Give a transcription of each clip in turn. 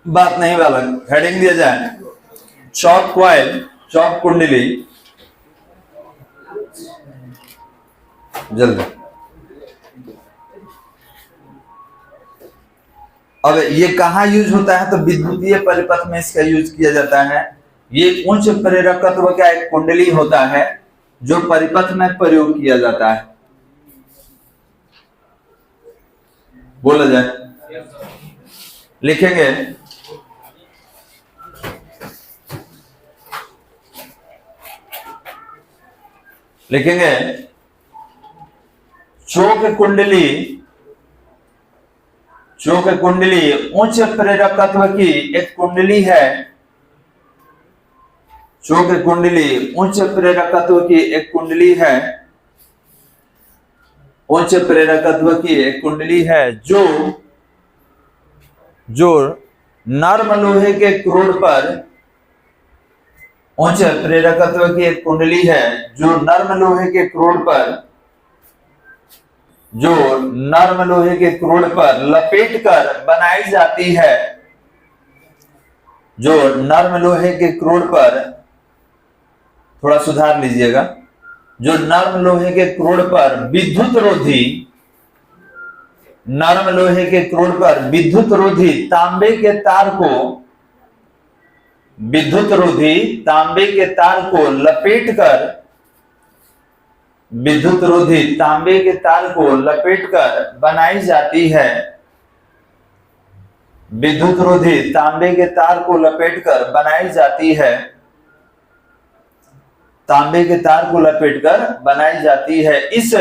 बात नहीं वाला हेडिंग दिया जाए, चौक क्वाइल, चौक कुंडली, जल्दी। अब ये कहाँ यूज होता है? तो विद्युतीय परिपथ में इसका यूज किया जाता है। ये उच्च प्रेरकत्व का एक कुंडली होता है जो परिपथ में प्रयोग किया जाता है। बोला जाए, लिखेंगे लिखेंगे चौक कुंडली, चौक कुंडली उच्च प्रेरकत्व की एक कुंडली है। चौक कुंडली उच्च प्रेरकत्व की एक कुंडली है, उच्च प्रेरकत्व की एक कुंडली है जो नर्म लोहे के क्रोड पर, उच्च प्रेरकत्व की एक कुंडली है जो नर्म लोहे के क्रोड पर, जो नर्म लोहे के क्रोड पर लपेटकर बनाई जाती है, जो नर्म लोहे के क्रोड पर, थोड़ा सुधार लीजिएगा, जो नर्म लोहे के क्रोड पर विद्युत रोधी, नर्म लोहे के क्रोड पर विद्युत रोधी तांबे के तार को, विद्युत रोधी तांबे के तार को लपेटकर, विद्युत रोधी तांबे के तार को लपेटकर बनाई जाती है, विद्युत रोधी तांबे के तार को लपेटकर बनाई जाती है, तांबे के तार को लपेटकर बनाई जाती है। इस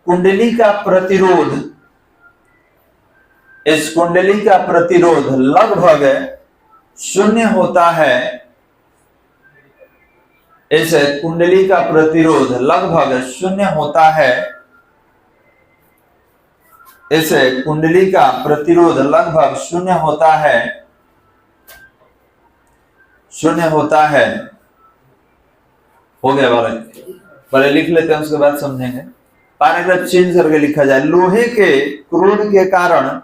कुंडली का प्रतिरोध, इस कुंडली का प्रतिरोध लगभग शून्य होता है। इस कुंडली का प्रतिरोध लगभग शून्य होता है। इस कुंडली का प्रतिरोध लगभग शून्य होता है, शून्य होता है। हो गया वाले, पहले लिख लेते हैं उसके बाद समझेंगे। पैराग्राफ चेंज करके लिखा जाए, लोहे के क्रोड के कारण,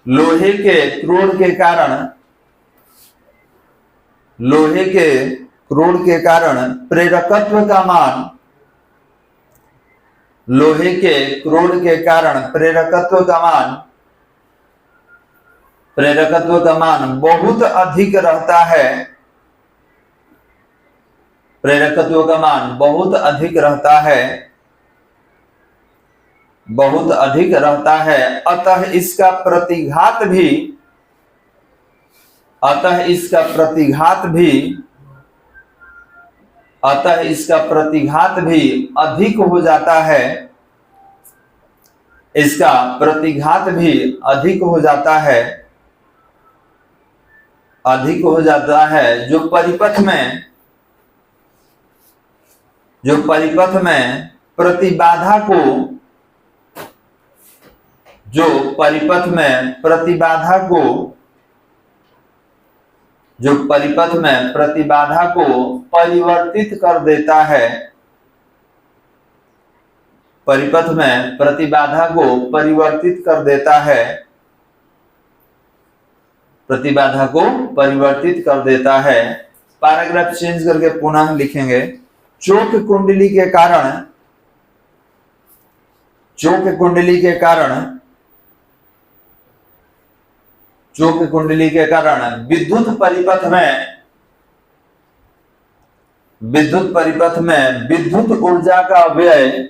लोहे के क्रोड के कारण, लोहे के क्रोड के कारण प्रेरकत्व का मान, लोहे के क्रोड के कारण प्रेरकत्व का मान, प्रेरकत्व का मान बहुत अधिक रहता है, प्रेरकत्व का मान बहुत अधिक रहता है, बहुत अधिक रहता है। अतः इसका प्रतिघात भी, अतः इसका प्रतिघात भी, अतः इसका प्रतिघात भी अधिक हो जाता है, इसका प्रतिघात भी अधिक हो जाता है, अधिक हो जाता है। जो परिपथ में, जो परिपथ में प्रतिबाधा को, जो परिपथ में प्रतिबाधा को, जो परिपथ में प्रतिबाधा को परिवर्तित कर देता है, परिपथ में प्रतिबाधा को परिवर्तित कर देता है, प्रतिबाधा को परिवर्तित कर देता है। पैराग्राफ चेंज करके पुनः लिखेंगे, चौक कुंडली के कारण, चौक कुंडली के कारण, चौक कुंडली के कारण विद्युत परिपथ में, विद्युत परिपथ में विद्युत ऊर्जा का व्यय,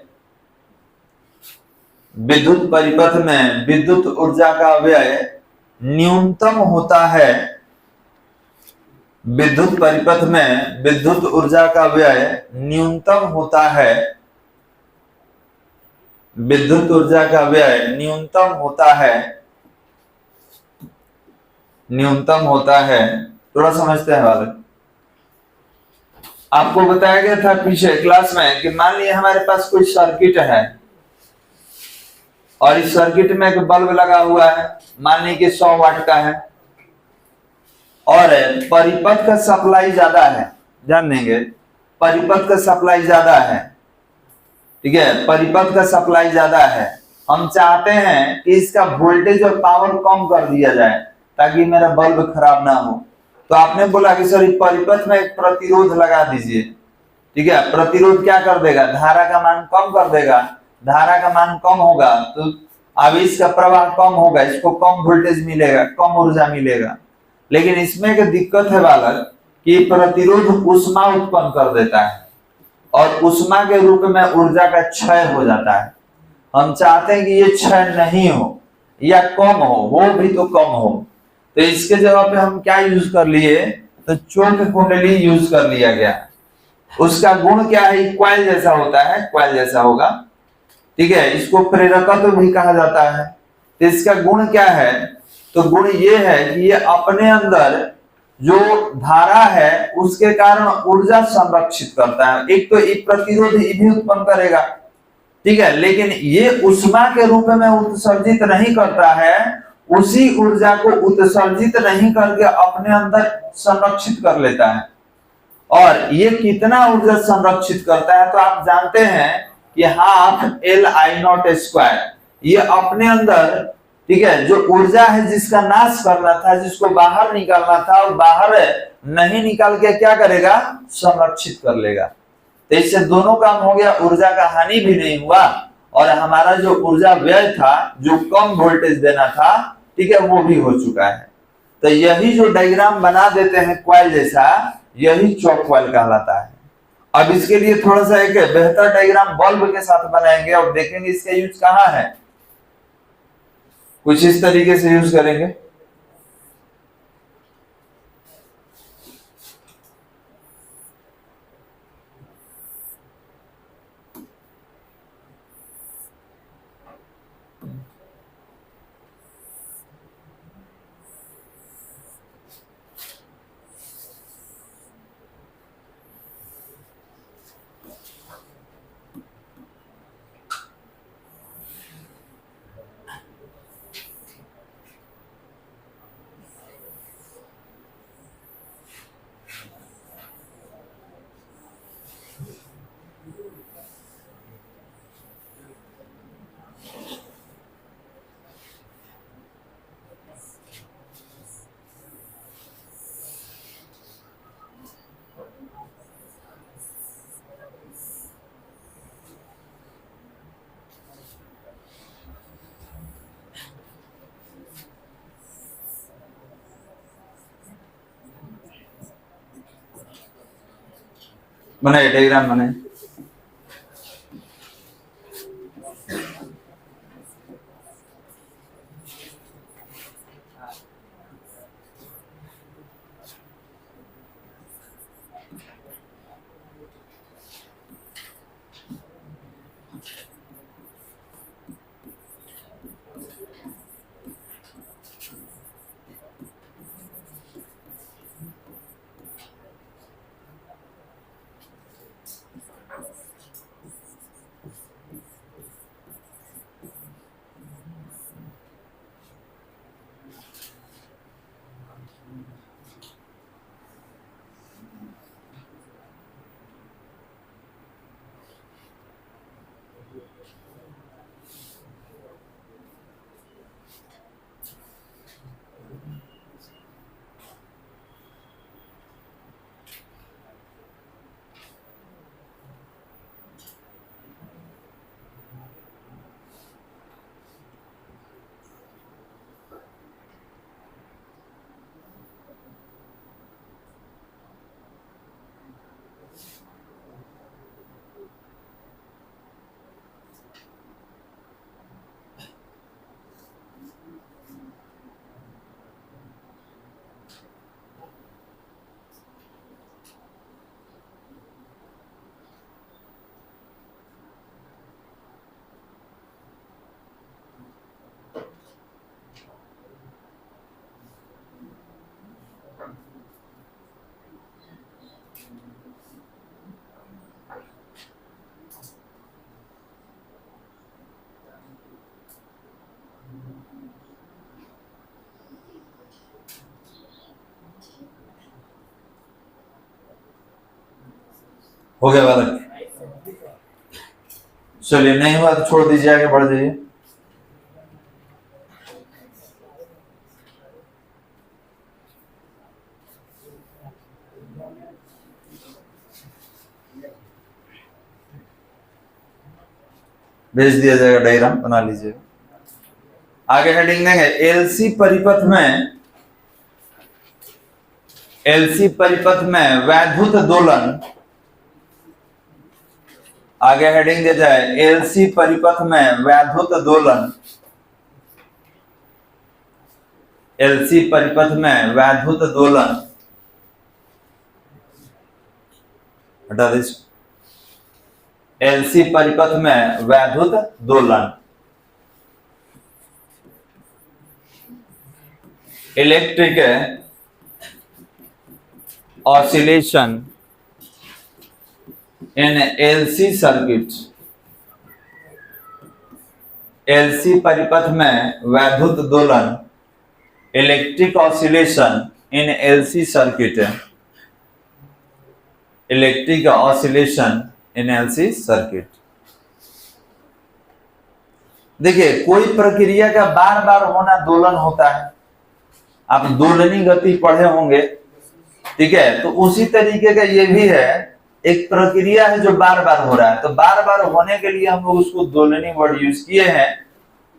विद्युत परिपथ में विद्युत ऊर्जा का व्यय न्यूनतम होता है, विद्युत परिपथ में विद्युत ऊर्जा का व्यय न्यूनतम होता है, विद्युत ऊर्जा का व्यय न्यूनतम होता है, न्यूनतम होता है। थोड़ा समझते हैं वाले, आपको बताया गया था पीछे क्लास में कि मान लीजिए हमारे पास कोई सर्किट है और इस सर्किट में एक बल्ब लगा हुआ है, मान लीजिए कि 100 वाट का है, और परिपथ का सप्लाई ज्यादा है, जान लेंगे परिपथ का सप्लाई ज्यादा है, ठीक है, परिपथ का सप्लाई ज्यादा है। हम चाहते हैं कि इसका वोल्टेज और पावर कम कर दिया जाए ताकि मेरा बल्ब खराब ना हो। तो आपने बोला कि सर परिपथ में एक प्रतिरोध लगा दीजिए, ठीक है, प्रतिरोध क्या कर देगा, धारा का मान कम कर देगा, धारा का मान कम होगा तो आवेश का प्रवाह कम होगा, इसको कम वोल्टेज मिलेगा, कम ऊर्जा मिलेगा। लेकिन इसमें एक दिक्कत है बालक कि प्रतिरोध ऊष्मा उत्पन्न कर देता है और ऊष्मा के रूप में ऊर्जा का क्षय हो जाता है। हम चाहते हैं कि ये क्षय नहीं हो या कम हो भी तो कम हो। तो इसके जगह पे हम क्या यूज कर लिए, तो चौक कुंडली यूज कर लिया गया। उसका गुण क्या है, क्वाइल जैसा होता है, क्वाइल जैसा होगा, ठीक है, इसको प्रेरकत्व भी कहा जाता है। तो इसका गुण क्या है, तो गुण ये है कि ये अपने अंदर जो धारा है उसके कारण ऊर्जा संरक्षित करता है। एक तो ये प्रतिरोध भी उत्पन्न करेगा, ठीक है, लेकिन ये ऊष्मा के रूप में उत्सर्जित नहीं करता है, उसी ऊर्जा को उत्सर्जित नहीं करके अपने अंदर संरक्षित कर लेता है। और ये कितना ऊर्जा संरक्षित करता है, तो आप जानते हैं कि हाफ Li0² ये अपने अंदर, ठीक है, जो ऊर्जा है जिसका नाश करना था, जिसको बाहर निकालना था, और बाहर नहीं निकाल के क्या करेगा, संरक्षित कर लेगा। तो इससे दोनों काम हो गया, ऊर्जा का हानि भी नहीं हुआ और हमारा जो ऊर्जा व्यय था, जो कम वोल्टेज देना था, ठीक है, वो भी हो चुका है। तो यही जो डायग्राम बना देते हैं क्वाइल जैसा, यही चौक क्वाइल कहलाता है। अब इसके लिए थोड़ा सा एक बेहतर डायग्राम बल्ब के साथ बनाएंगे और देखेंगे इसका यूज कहाँ है। कुछ इस तरीके से यूज करेंगे। बनाए डायग्राम बनाए। हो गया बालक? चलिए, नहीं हुआ तो छोड़ दीजिए, आगे बढ़ जाइए। भेज दिया जाएगा, डायग्राम बना लीजिएगा। आगे हेडिंग देंगे एलसी परिपथ में, एलसी परिपथ में वैद्युत दोलन। आगे हेडिंग दे जाए एलसी परिपथ में वैद्युत दोलन, एलसी परिपथ में वैद्युत दोलन, हटा दीजिए, एलसी परिपथ में वैद्युत दोलन, electric oscillation in LC circuit, LC परिपथ में वैद्युत दोलन, electric oscillation in LC circuit, electric oscillation in LC circuit. देखिए, कोई प्रक्रिया का बार बार होना दोलन होता है। आप दोलनी गति पढ़े होंगे, ठीक है? तो उसी तरीके का ये भी है, एक प्रक्रिया है जो बार बार हो रहा है, तो बार बार होने के लिए हम लोग उसको दोलनी वर्ड यूज किए हैं।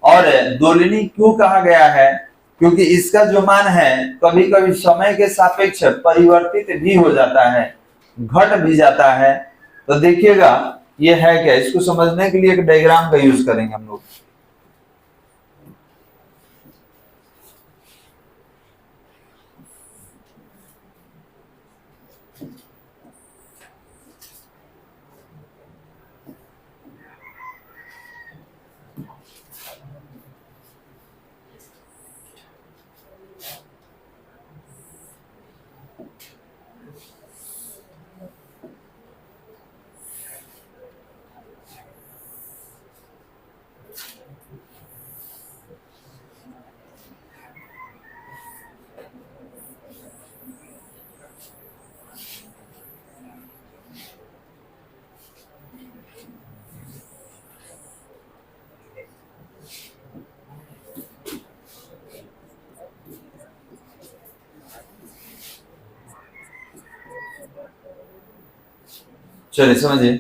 और दोलनी क्यों कहा गया है? क्योंकि इसका जो मान है कभी कभी समय के सापेक्ष परिवर्तित भी हो जाता है, घट भी जाता है। तो देखिएगा ये है क्या, इसको समझने के लिए एक डायग्राम का यूज करेंगे हम लोग। चलिए समझिए,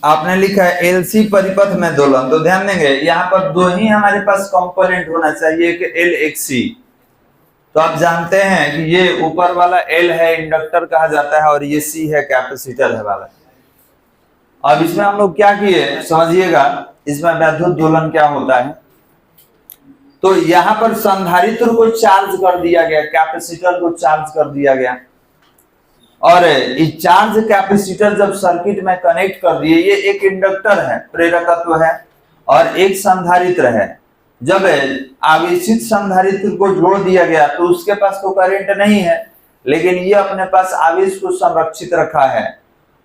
आपने लिखा है एलसी परिपथ में दोलन, तो ध्यान देंगे यहाँ पर दो ही हमारे पास कंपोनेंट होना चाहिए कि एल एक सी। तो आप जानते हैं कि ये ऊपर वाला एल है इंडक्टर कहा जाता है और ये सी है कैपेसिटर है वाला। अब इसमें हम लोग क्या किए समझिएगा, इसमें वैद्युत दोलन क्या होता है। तो यहाँ पर संधारित्र को चार्ज कर दिया गया, कैपेसिटर को चार्ज कर दिया गया, और इस चार्ज कैपेसिटर जब सर्किट में कनेक्ट कर दिए, ये एक इंडक्टर है, प्रेरकत्व है, और एक संधारित्र है। जब आवेशित संधारित्र को जोड़ दिया गया तो उसके पास तो करंट नहीं है, लेकिन ये अपने पास आवेश को संरक्षित रखा है।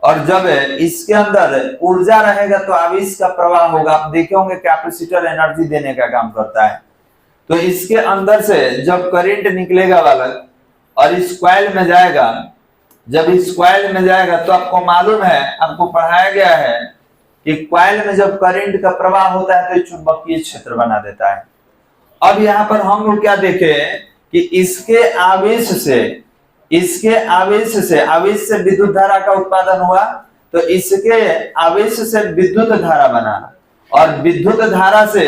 और जब इसके अंदर ऊर्जा रहेगा तो आवेश का प्रवाह होगा। आप देखे होंगे कैपेसिटर एनर्जी देने का काम करता है। तो इसके अंदर से जब करंट निकलेगा वाला और इस कॉइल में जाएगा, जब इस कॉइल में जाएगा तो आपको मालूम है, आपको पढ़ाया गया है कि कॉइल में जब करंट का प्रवाह होता है तो चुंबकीय क्षेत्र बना देता है। अब यहाँ पर हम लोग क्या देखें कि इसके आवेश से विद्युत धारा का उत्पादन हुआ, तो इसके आवेश से विद्युत धारा बना, और विद्युत धारा से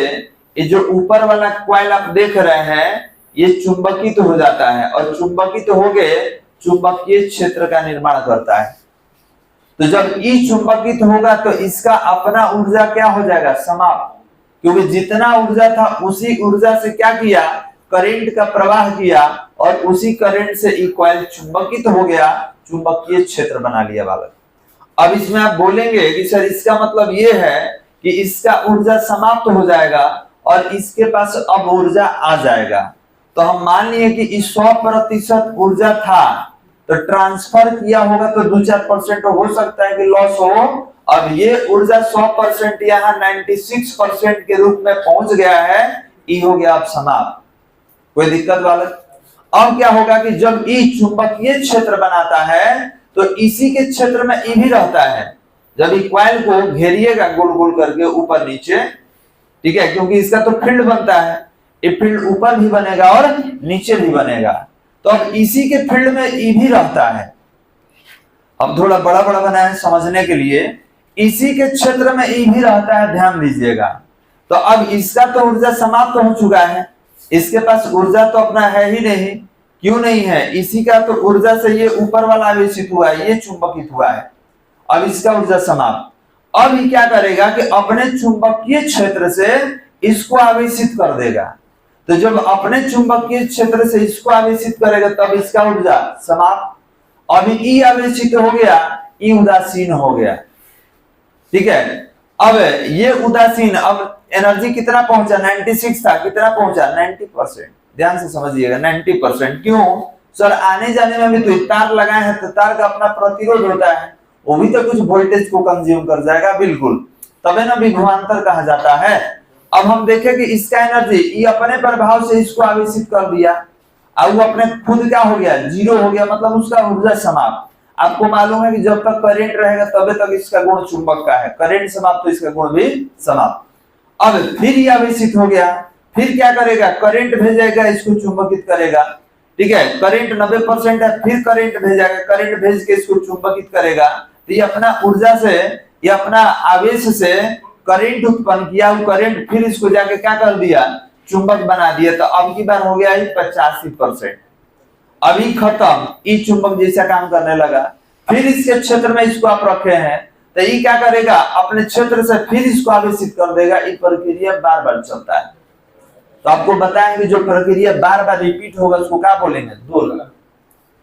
ये जो ऊपर वाला कॉइल आप देख रहे हैं ये चुंबकित हो जाता है, और चुंबकित हो गए चुंबकीय क्षेत्र का निर्माण करता है। तो जब ई चुंबकित होगा तो इसका अपना ऊर्जा क्या हो जाएगा, समाप्त। क्योंकि जितना ऊर्जा था उसी ऊर्जा से क्या किया, करंट का प्रवाह किया, और उसी करंट से ई कॉइल चुंबकित हो गया, चुंबकीय क्षेत्र बना लिया बालक। अब इसमें आप बोलेंगे कि सर इसका मतलब ये है कि इसका ऊर्जा समाप्त हो जाएगा और इसके पास अब ऊर्जा आ जाएगा। तो हम मान लिए कि इस 100% ऊर्जा था, तो ट्रांसफर किया होगा तो 2-4% हो सकता है कि लॉस हो। अब ये ऊर्जा 100% यहाँ 96% के रूप में पहुंच गया है, ई हो गया अब समाप्त। कोई दिक्कत वाला? अब क्या होगा कि जब ई चुंबकीय क्षेत्र बनाता है तो इसी के क्षेत्र में ई भी रहता है। जब ई कॉइल को घेरिएगा गोल गोल करके ऊपर नीचे, ठीक है, क्योंकि इसका तो फील्ड बनता है, ये फील्ड ऊपर भी बनेगा और नीचे भी बनेगा। तो अब इसी के फील्ड में ई भी रहता है। अब थोड़ा बड़ा बड़ा बनाए समझने के लिए, इसी के क्षेत्र में ई भी रहता है, ध्यान दीजिएगा। तो अब इसका तो ऊर्जा समाप्त हो चुका है, इसके पास ऊर्जा तो अपना है ही नहीं। क्यों नहीं है? इसी का तो ऊर्जा से ये ऊपर वाला आवेशित हुआ है, ये चुंबकित हुआ है। अब इसका ऊर्जा समाप्त। अब ये क्या करेगा कि अपने चुंबकीय क्षेत्र से इसको आवेशित कर देगा। तो जब अपने चुंबकीय क्षेत्र से इसको आवेशित करेगा तब इसका ऊर्जा समाप्त। अभी ई आवेशित हो गया, ई उदासीन हो गया, ठीक है। अब ये उदासीन, अब एनर्जी कितना पहुंचा? 96 था, कितना पहुंचा? 90%। ध्यान से समझिएगा, 90%। क्यों सर? आने जाने में भी तो तार लगाए हैं, तो तार का अपना प्रतिरोध होता है, वो भी तो कुछ वोल्टेज को कंज्यूम कर जाएगा, बिल्कुल, तबे ना विभवांतर कहा जाता है। अब हम देखें कि इसका एनर्जी, ये अपने प्रभाव से इसको आवेशित कर दिया, अब वो अपने खुद क्या हो गया? जीरो हो गया, मतलब उसका ऊर्जा समाप्त। आपको मालूम है कि जब तक करंट रहेगा तबे तक इसका गुण चुंबक का है, करंट समाप्त तो इसका गुण भी समाप्त। अब फिर ये आवेशित हो गया, फिर क्या करेगा? करंट भेजेगा, इसको चुंबकित करेगा, ठीक है। करंट 90% है, फिर करंट भेजेगा, करंट भेज के इसको चुंबकित करेगा। तो ये अपना ऊर्जा से, ये अपना आवेश से करंट उत्पन्न किया, वो करंट फिर इसको जाके क्या कर दिया? चुंबक बना दिया। तो अब की बार हो गया 85%। अभी खत्म, ई चुंबक जैसा काम करने लगा। फिर इसके क्षेत्र में इसको आप रखे हैं, तो ये क्या करेगा? अपने क्षेत्र से फिर इसको आवेशित कर देगा। ये प्रक्रिया बार बार चलता है। तो आपको बताएंगे जो प्रक्रिया बार बार रिपीट होगा उसको क्या बोलेंगे? दोलन।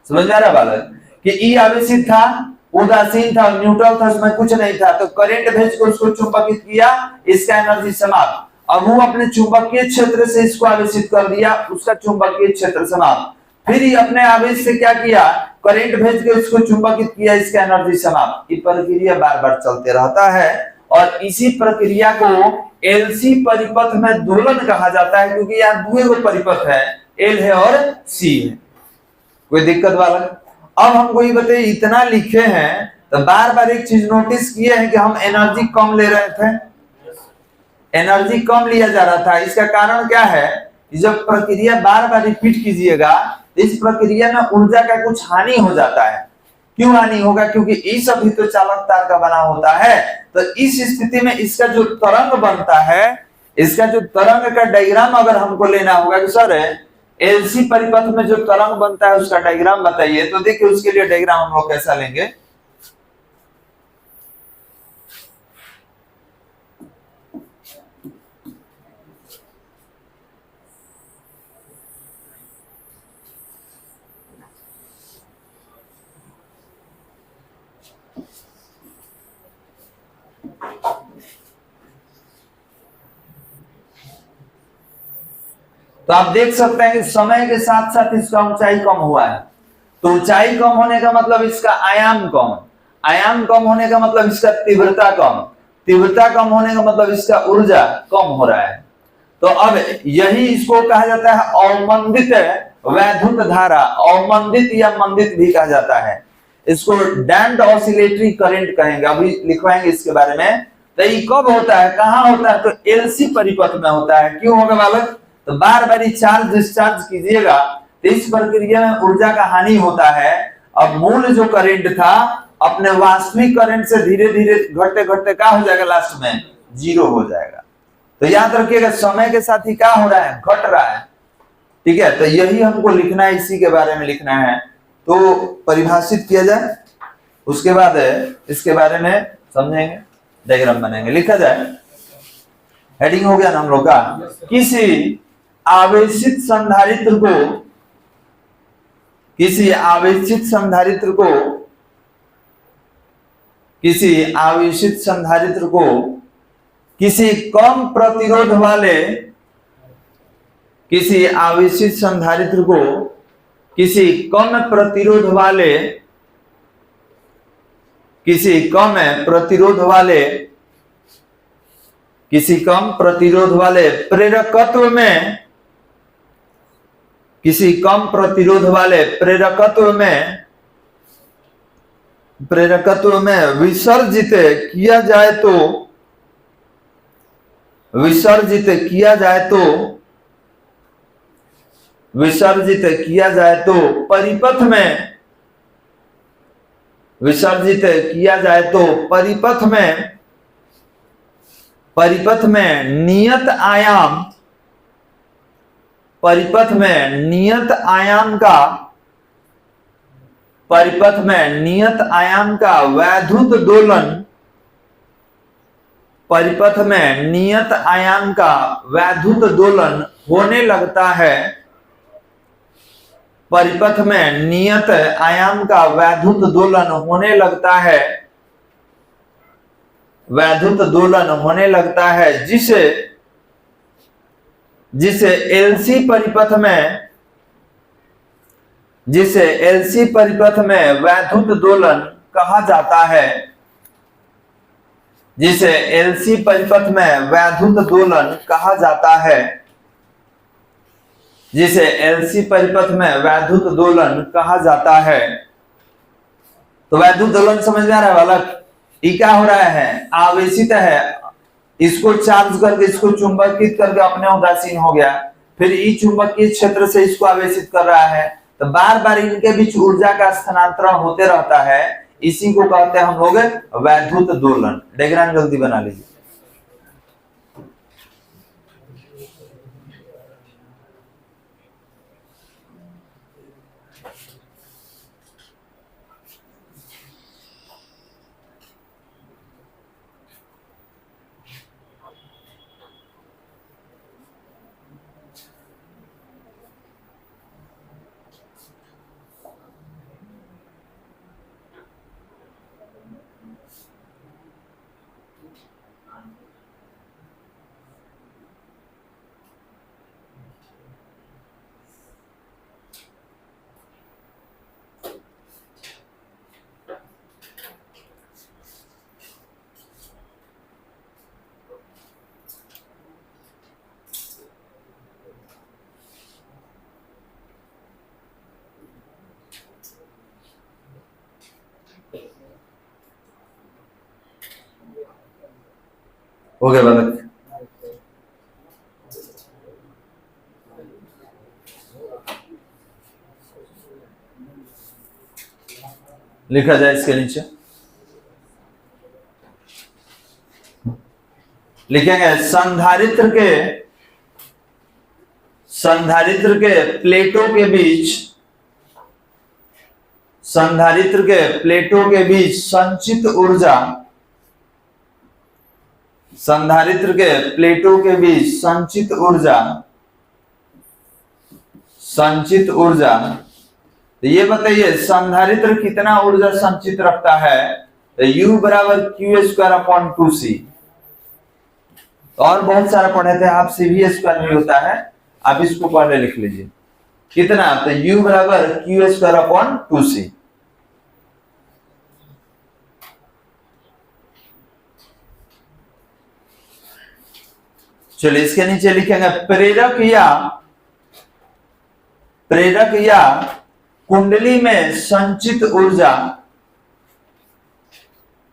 समझ आ रहा बालक? कि ई आवेशित था, उदासीन था, न्यूट्रल था, उसमें कुछ नहीं था, तो करंट भेज कर उसको चुंबकित किया, इसका एनर्जी समाप्त। अब वो अपने चुंबकीय क्षेत्र से इसको आवेशित कर दिया, उसका चुंबकीय क्षेत्र समाप्त। फिर ही अपने आवेश से क्या किया? करंट भेज के उसको चुंबकित किया, इसका एनर्जी समाप्त। ये प्रक्रिया बार बार चलते रहता है और इसी प्रक्रिया को एलसी परिपथ में दोलन कहा जाता है, क्योंकि यहाँ दो परिपथ है, एल है और सी है। कोई दिक्कत वाला? अब हमको ये बताइए, इतना लिखे हैं तो बार बार एक चीज नोटिस किए हैं कि हम एनर्जी कम ले रहे थे, एनर्जी कम लिया जा रहा था। इसका कारण क्या है? जब प्रक्रिया बार बार रिपीट कीजिएगा, इस प्रक्रिया में ऊर्जा का कुछ हानि हो जाता है। क्यों हानि होगा? क्योंकि इस अभी तो चालक तार का बना होता है। तो इस स्थिति में इसका जो तरंग बनता है, इसका जो तरंग का डायग्राम अगर हमको लेना होगा कि सर एलसी परिपथ में जो तरंग बनता है उसका डायग्राम बताइए, तो देखिए उसके लिए डायग्राम हम लोग कैसा लेंगे। तो आप देख सकते हैं कि समय के साथ साथ इसका ऊंचाई कम हुआ है। तो ऊंचाई कम होने का मतलब इसका आयाम कम, आयाम कम होने का मतलब इसका तीव्रता कम, तीव्रता कम होने का मतलब इसका ऊर्जा कम हो रहा है। तो अब यही इसको कहा जाता है अवमंदित वैद्युत धारा, अवमंदित या मंदित भी कहा जाता है। इसको डैम्प्ड ऑसिलेटरी करंट कहेंगे, अभी लिखवाएंगे इसके बारे में। तो ये कब होता है, कहां होता है? तो एलसी परिपथ में होता है। क्यों होगा बालक? तो बार बार चार्ज डिस्चार्ज कीजिएगा तो इस प्रक्रिया में ऊर्जा का हानि होता है। अब मूल जो करंट था अपने वास्तविक करंट से धीरे धीरे घटते घटते क्या हो जाएगा? लास्ट में जीरो हो जाएगा। तो याद रखिएगा समय के साथ ही क्या हो रहा है? घट रहा है, ठीक है। तो यही हमको लिखना है, इसी के बारे में लिखना है। तो परिभाषित किया जाए, उसके बाद इसके बारे में समझेंगे, डायग्राम बनाएंगे। लिखा जाए, हेडिंग हो गया ना हम लोग का। किसी आवेशित संधारित्र को, किसी आवेशित संधारित्र को, किसी आवेशित संधारित्र को किसी कम प्रतिरोध वाले, किसी आवेशित संधारित्र को किसी कम प्रतिरोध वाले, किसी कम प्रतिरोध वाले, किसी कम प्रतिरोध वाले प्रेरकत्व में, किसी कम प्रतिरोध वाले प्रेरकत्व में प्रेरकत्व में विसर्जित किया जाए तो, विसर्जित किया जाए तो, विसर्जित किया जाए तो परिपथ में, विसर्जित किया जाए तो परिपथ में, परिपथ में नियत आयाम, परिपथ में नियत आयाम का, परिपथ में नियत आयाम का वैद्युत दोलन, परिपथ में नियत आयाम का वैद्युत दोलन होने लगता है, परिपथ में नियत आयाम का वैद्युत दोलन होने लगता है, वैद्युत दोलन होने लगता है, जिसे, जिसे एलसी परिपथ में, जिसे एलसी परिपथ में वैद्युत दोलन कहा जाता है, जिसे एलसी परिपथ में वैद्युत दोलन कहा जाता है, जिसे एलसी परिपथ में वैद्युत दोलन कहा जाता है। तो वैद्युत दोलन समझ में आ रहा है बालक? ये क्या हो रहा है? आवेशित है, इसको चार्ज करके इसको चुंबकित करके अपने उदासीन हो गया, फिर ई चुंबकीय क्षेत्र से इसको आवेशित कर रहा है, तो बार बार इनके बीच ऊर्जा का स्थानांतरण होते रहता है, इसी को कहते हैं हम लोग वैद्युत दोलन। डायग्राम जल्दी बना लीजिए। हो गया बालक? लिखा जाए इसके नीचे, लिखेंगे संधारित्र के, संधारित्र के प्लेटों के बीच, संधारित्र के प्लेटों के बीच संचित ऊर्जा, संधारित्र के प्लेटों के बीच संचित ऊर्जा, संचित ऊर्जा। तो ये बताइए संधारित्र कितना ऊर्जा संचित रखता है? तो U बराबर Q²/2C। और बहुत सारा पढ़े थे आप, CV² भी होता है, आप इसको पहले लिख लीजिए। कितना? तो U बराबर Q²/2C। चलिए इसके नीचे लिखेंगे प्रेरक या, प्रेरक या कुंडली में संचित ऊर्जा,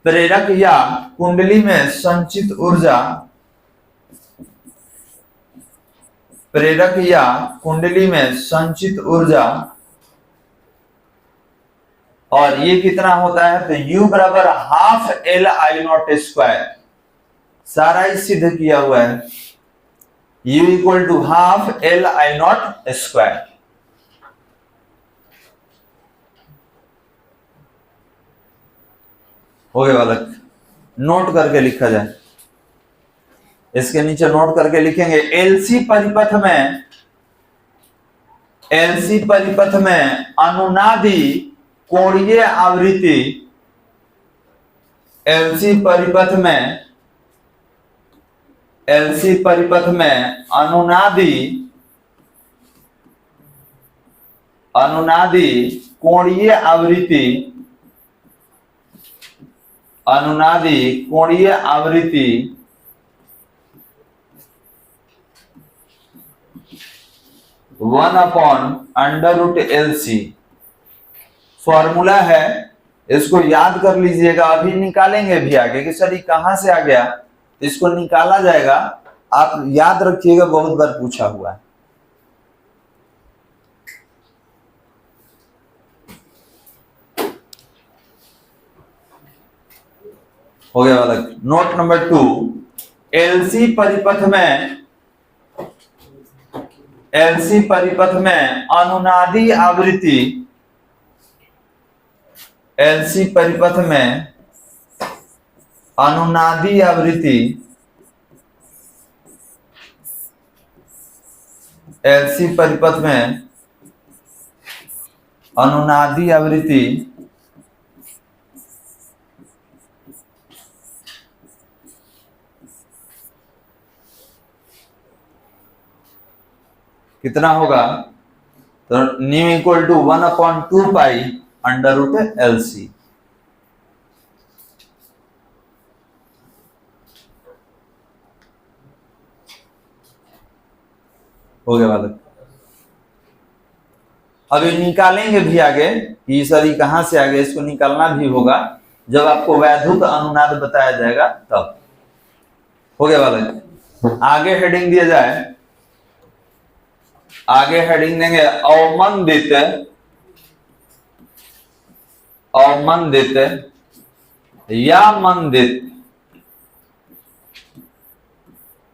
प्रेरक या कुंडली में संचित ऊर्जा, प्रेरक या कुंडली में संचित ऊर्जा। और ये कितना होता है? तो U बराबर ½LI0²। सारा ही सिद्ध किया हुआ है। U equal to ½ LI0²। हो गया बालक? नोट करके लिखा जाए, इसके नीचे नोट करके लिखेंगे एलसी परिपथ में, एलसी परिपथ में अनुनादी कोणीय आवृत्ति, एलसी परिपथ में, एलसी परिपथ में अनुनादी, अनुनादी कोणीय आवृत्ति, अनुनादी कोणीय आवृत्ति 1/√LC। फॉर्मूला है इसको याद कर लीजिएगा, अभी निकालेंगे भी आगे कि सर ये कहां से आ गया, इसको निकाला जाएगा। आप याद रखिएगा, बहुत बार पूछा हुआ है। हो गया वाला। नोट नंबर 2, एलसी परिपथ में अनुनादी आवृत्ति, एलसी परिपथ में अनुनादी आवृत्ति, एलसी परिपथ में अनुनादी आवृत्ति कितना होगा, तो nu equal to 1/2 pi under root LC. हो गया बालक। अभी निकालेंगे भी आगे कि सर ये कहां से आ गया, इसको निकालना भी होगा जब आपको वैद्युत अनुनाद बताया जाएगा तब। हो गया बालक। आगे हेडिंग दिया जाए, आगे हेडिंग देंगे अवमंदित, अवमंदित या मंदित,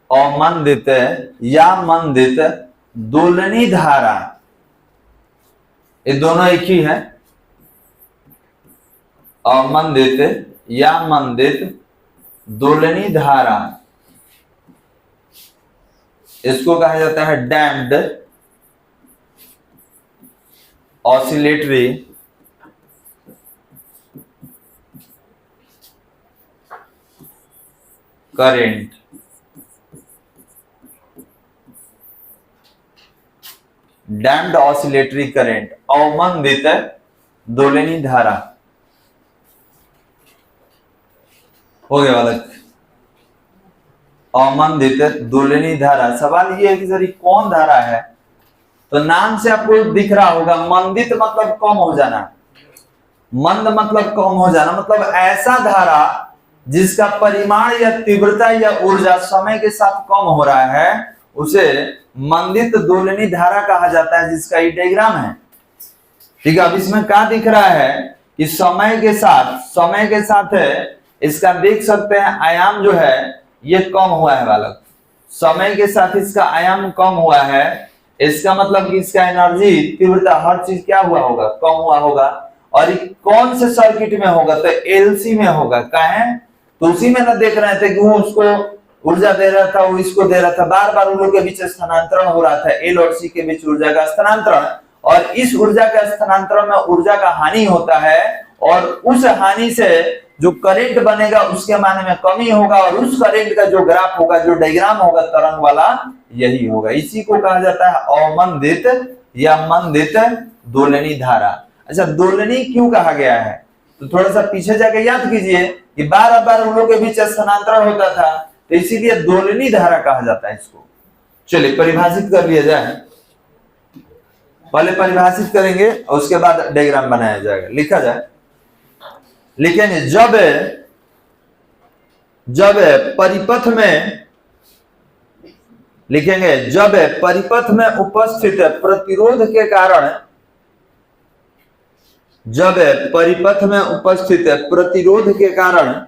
अवमंदित या मंदित दोलनी धारा, ये दोनों एक ही है। अवमंदित या मंदित दोलनी धारा, इसको कहा जाता है damped oscillatory current. Damped oscillatory current, अवमंदित दोलनी धारा। हो गया बालक। अवमंदित दोलनी धारा, सवाल ये है कि सर कौन धारा है, तो नाम से आपको दिख रहा होगा, मंदित मतलब कम हो जाना, मंद मतलब कम हो जाना, मतलब ऐसा धारा जिसका परिमाण या तीव्रता या ऊर्जा समय के साथ कम हो रहा है, उसे मंदित दोलनी धारा कहा जाता है, जिसका ये डायग्राम है। ठीक है, अब इसमें क्या दिख रहा है कि समय के साथ इसका देख सकते हैं आयाम जो है ये कम हुआ है बालक, समय के साथ इसका आयाम कम हुआ है। इसका मतलब कि इसका एनर्जी, तीव्रता, हर चीज क्या हुआ होगा, कम हुआ होगा। और कौन से सर्किट में होगा, तो एलसी में होगा। काहे, तो उसी में ना देख रहे थे कि वो उसको ऊर्जा दे रहा था, वो इसको दे रहा था, बार बार उन लोगों के बीच स्थानांतरण हो रहा था, एल और सी के बीच ऊर्जा का स्थानांतरण। और इस ऊर्जा का स्थानांतरण में ऊर्जा का हानि होता है, और उस हानि से जो करंट बनेगा उसके मान में कमी होगा, और उस करंट का जो ग्राफ होगा, जो डायग्राम होगा तरंग वाला, यही होगा। इसी को कहा जाता है अवमंदित या मंदित दोलनी धारा। अच्छा, दोलनी क्यों कहा गया है, तो थोड़ा सा पीछे जाके याद कीजिए कि बार बार उन लोगों के बीच स्थानांतरण होता था, तो इसीलिए दोलनी धारा कहा जाता है इसको। चलिए परिभाषित कर लिया जाए, पहले परिभाषित करेंगे और उसके बाद डायग्राम बनाया जाएगा। लिखा जाए, लिखेंगे जब परिपथ में, लिखेंगे जब परिपथ में उपस्थित प्रतिरोध के कारण, जब परिपथ में उपस्थित प्रतिरोध के कारण,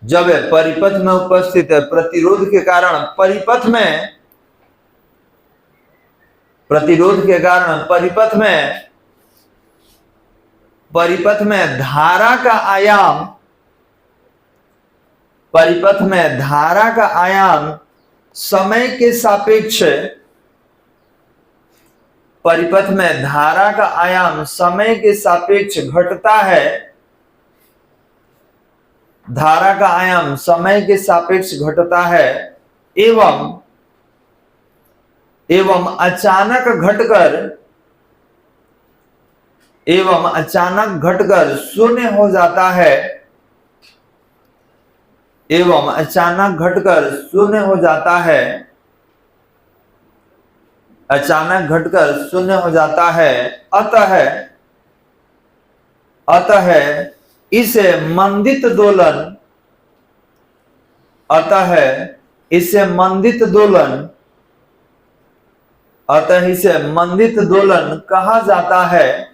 जब परिपथ में उपस्थित प्रतिरोध के कारण परिपथ में, प्रतिरोध के कारण परिपथ में धारा का आयाम, परिपथ में धारा का आयाम समय के सापेक्ष, परिपथ में धारा का आयाम समय के सापेक्ष घटता है, धारा का आयाम समय के सापेक्ष घटता है, एवं अचानक घटकर शून्य हो जाता है, एवं अचानक घटकर शून्य हो जाता है, अचानक घटकर शून्य हो जाता है। अतः अतः इसे मंदित दोलन, अतः इसे मंदित दोलन, अतः इसे मंदित दोलन कहा जाता है,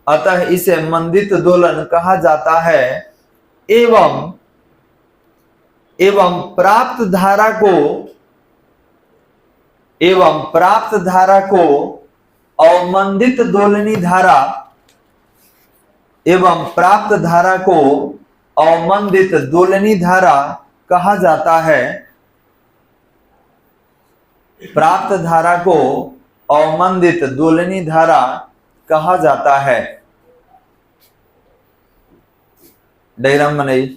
अतः इसे मंदित दोलन कहा जाता है। एवं प्राप्त धारा को, एवं प्राप्त धारा को अवमंदित दोलनी धारा, एवं प्राप्त धारा को अवमंदित दोलनी धारा कहा जाता है। प्राप्त धारा को अवमंदित दोलनी धारा कहा जाता है। डायग्राम बनाइए।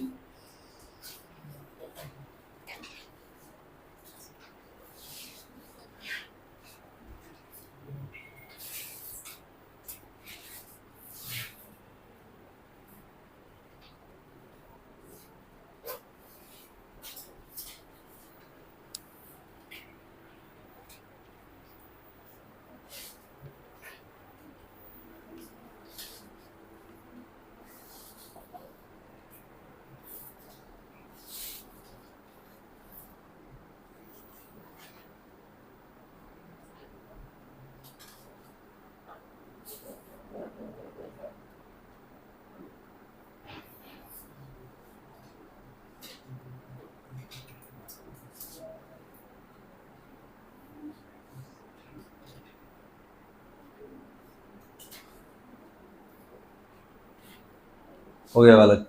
हो गया बालक।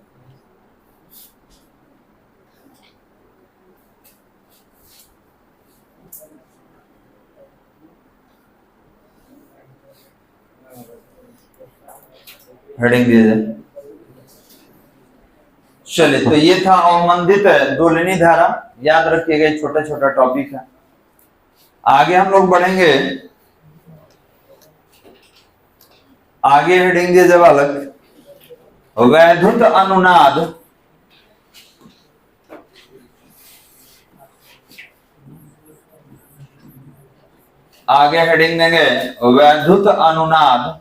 हेडिंग दीजिए। चलिए, तो ये था अवमंदित दोलनी धारा। याद रखिएगा, छोटा छोटा टॉपिक है। आगे हम लोग बढ़ेंगे। आगे हेडिंग दीजिए बालक, वैद्युत अनुनाद। आगे हेडिंग देंगे वैद्युत अनुनाद,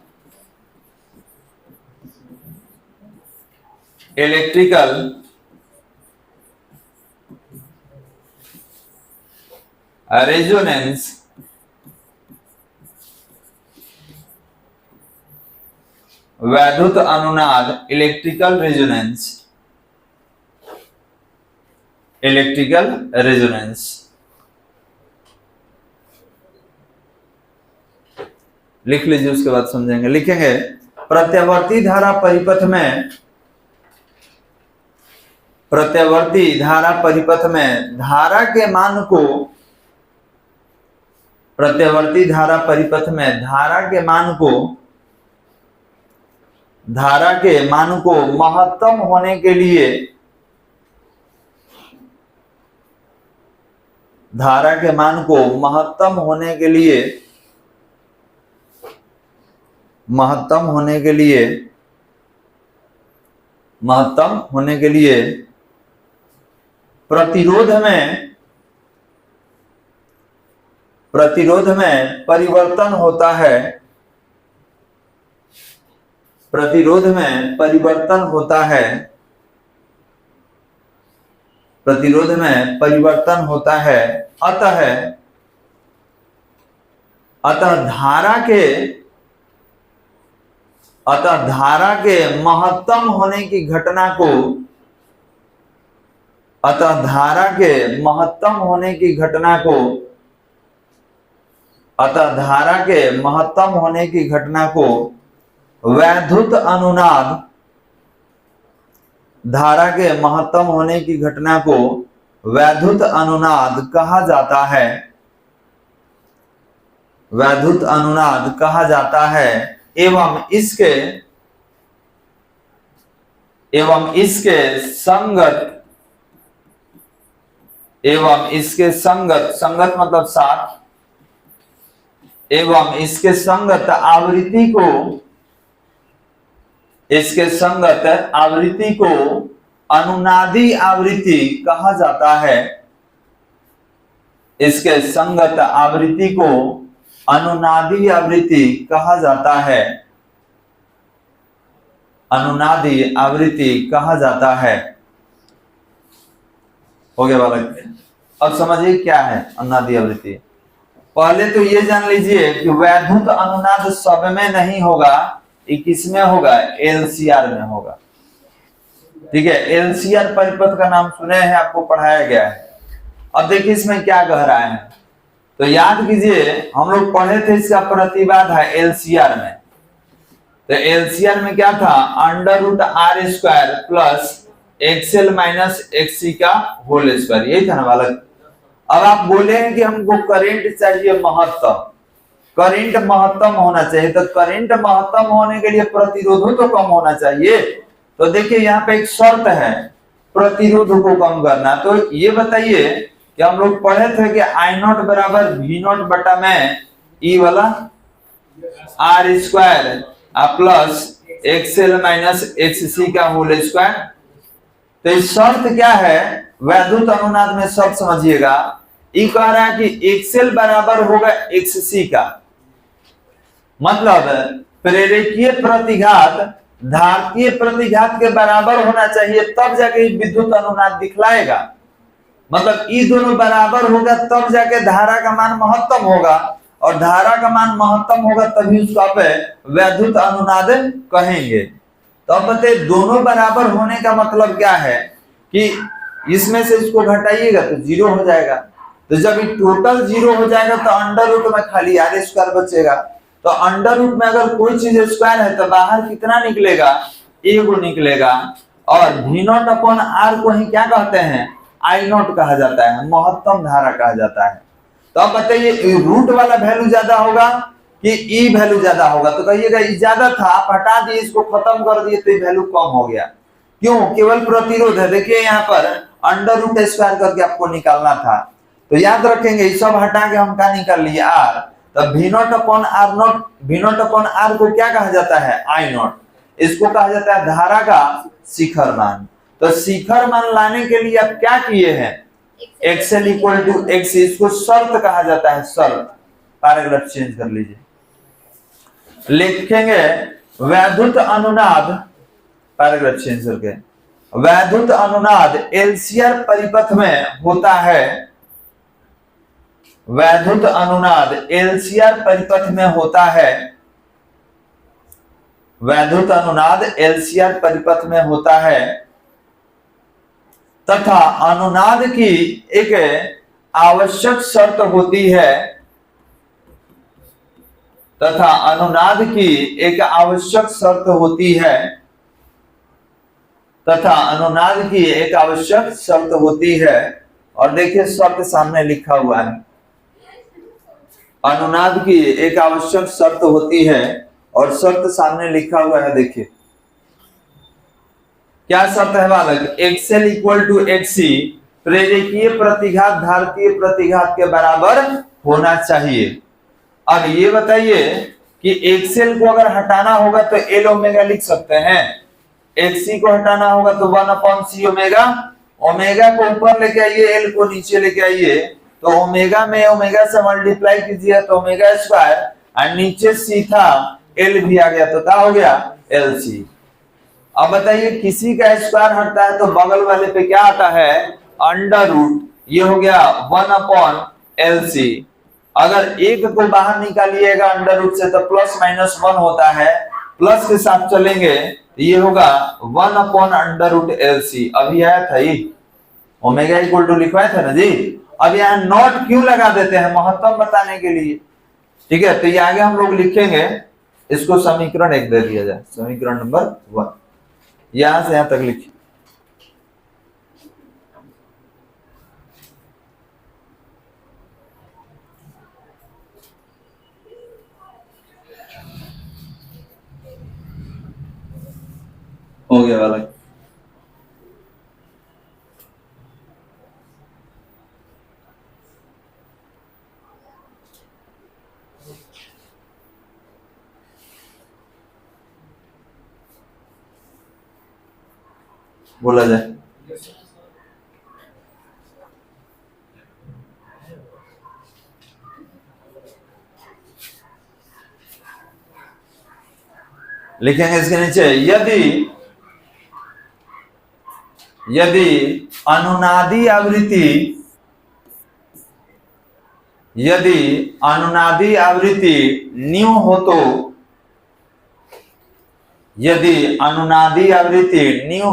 इलेक्ट्रिकल रेजोनेंस, वैद्युत अनुनाद, इलेक्ट्रिकल रेजोनेंस, इलेक्ट्रिकल रेजोनेंस। लिख लीजिए, उसके बाद समझेंगे। लिखेंगे प्रत्यावर्ती धारा परिपथ में, प्रत्यावर्ती धारा परिपथ में धारा के मान को, प्रत्यावर्ती धारा परिपथ में धारा के मान को, धारा के मान को महत्तम होने के लिए, धारा के मान को महत्तम होने के लिए, महत्तम होने के लिए, महत्तम होने के लिए प्रतिरोध में, प्रतिरोध में परिवर्तन होता है, प्रतिरोध में परिवर्तन होता है, प्रतिरोध में परिवर्तन होता है। अतः धारा के, अतः धारा के महत्तम होने की घटना को, अतः धारा के महत्तम होने की घटना को, अतः धारा के महत्तम होने की घटना को वैद्युत अनुनाद, धारा के महत्तम होने की घटना को वैद्युत अनुनाद कहा जाता है, वैद्युत अनुनाद कहा जाता है। एवं इसके संगत, एवं इसके संगत, संगत मतलब साथ, एवं इसके संगत आवृत्ति को, इसके संगत आवृत्ति को अनुनादी आवृत्ति कहा जाता है, इसके संगत आवृत्ति को अनुनादी आवृत्ति कहा जाता है। अनुनादी आवृत्ति कहा जाता है। हो गया बालक। अब समझिए क्या है अनुनादी आवृत्ति। पहले तो ये जान लीजिए कि वैद्युत अनुनाद सब में नहीं होगा, ये किसमें होगा, एलसीआर में होगा। ठीक है, एलसीआर परिपथ का नाम सुने हैं, आपको पढ़ाया गया है। अब देखिए इसमें क्या कह रहा है, तो याद कीजिए हम लोग पढ़े थे इसका प्रतिबाधा एलसीआर में। तो एलसीआर में क्या था, under root R square plus XL minus XC का होल स्क्वायर, यही था ना बालक। अब आप बोले हैं कि हमको करंट चाहिए महत्तम, करंट महत्तम होना चाहिए, तो करंट महत्तम होने के लिए प्रतिरोध तो कम होना चाहिए। तो देखिए यहाँ पे एक शर्त है प्रतिरोध को कम करना। तो ये बताइए कि हम लोग पढ़े थे कि आई नॉट बराबर वी नॉट बटा में ई वाला R square plus XL minus XC का होल स्क्वायर। तो इस शर्त क्या है, वैद्युत अनुनाद में शर्त समझिएगा, ये कह रहा है कि एक्सएल बराबर होगा एक्ससी का, मतलब प्रेरकीय प्रतिघात धारकीय प्रतिघात के बराबर होना चाहिए, तब जाके विद्युत अनुनाद दिखलाएगा। मतलब ये दोनों बराबर होगा तब जाके धारा का मान महत्तम होगा, और धारा का मान महत्तम होगा तभी उसको आप वैद्युत अनुनाद कहेंगे। तो अब बताइए दोनों बराबर होने का मतलब क्या है कि इसमें से इसको घटाइएगा तो जीरो हो जाएगा। तो जब ये टोटल जीरो हो जाएगा तो अंडर रूट में खाली आर स्क्वायर बचेगा। तो अंडर रूट में अगर कोई चीज स्क्वायर है तो बाहर कितना निकलेगा, एक निकलेगा। और वी नॉट अपॉन आर को ही क्या कहते हैं, आई नॉट कहा जाता है, महत्तम धारा कहा जाता है। तो अब बताइए रूट वाला वैल्यू ज्यादा होगा कि ई वैल्यू ज्यादा होगा, तो कहिएगा ई ज्यादा था, आप हटा दिए, इसको खत्म कर दिए तो वैल्यू कम हो गया। क्यों, केवल प्रतिरोध है। देखिए यहाँ पर अंडर रूट स्क्वायर करके आपको निकालना था, तो याद रखेंगे ये सब हटा के हम क्या निकाल लिए, आर। तो V naught upon R naught, V naught upon R को क्या कहा जाता है, आई नॉट। इसको कहा जाता है धारा का शिखर मान। तो शिखर मान लाने के लिए आप क्या किए हैं, एक्सएल इक्वल टू एक्स, इसको शर्त कहा जाता है, शर्त। पैराग्राफ चेंज कर लीजिए, लिखेंगे वैद्युत अनुनाद, पैराग्राफ चेंज करके वैद्युत अनुनाद एलसीआर परिपथ में होता है, वैद्युत अनुनाद एलसीआर परिपथ में होता है, वैद्युत अनुनाद एलसीआर परिपथ में होता है, तथा अनुनाद की एक आवश्यक शर्त होती है, तथा अनुनाद की एक आवश्यक शर्त होती है, तथा अनुनाद की एक आवश्यक शर्त होती है। और देखिए शर्त सामने लिखा हुआ है, अनुनाद की एक आवश्यक शर्त होती है, और शर्त सामने लिखा हुआ है। देखिए क्या शर्त है बालक, एक्सएल इक्वल टू एक्ससी प्रेरकीय प्रतिघात धारकीय प्रतिघात के बराबर होना चाहिए। अब ये बताइए कि एक्सएल को अगर हटाना होगा तो एल ओमेगा लिख सकते हैं, एक्ससी को हटाना होगा तो 1/c ओमेगा, ओमेगा को ऊपर लेके आइए, एल को नीचे लेके आइए, तो ओमेगा में ओमेगा से मल्टीप्लाई कीजिए तो ओमेगा स्क्वायर, और नीचे सी था एल भी आ गया, तो क्या हो गया, एल सी। अब बताइए किसी का स्क्वायर हटता है तो बगल वाले पे क्या आता है, अंडर रूट, ये हो गया 1/LC। अगर एक को बाहर निकालिएगा अंडर रूट से तो प्लस माइनस 1 होता है, प्लस के साथ चलेंगे तो ये होगा 1/√LC। अभी आया था ये ओमेगा इक्वल टू लिखवाया था ना जी। अब यहाँ नॉट क्यों लगा देते हैं, महत्तम बताने के लिए। ठीक है, तो ये आगे हम लोग लिखेंगे, इसको समीकरण 1 दे दिया जाए, समीकरण नंबर 1 यहां से यहां तक लिखिए। हो गया वाला, बोला जाए। लिखेंगे इसके नीचे, यदि अनुनादी आवृत्ति न्यू हो तो, यदि अनुनादी आवृत्ति न्यू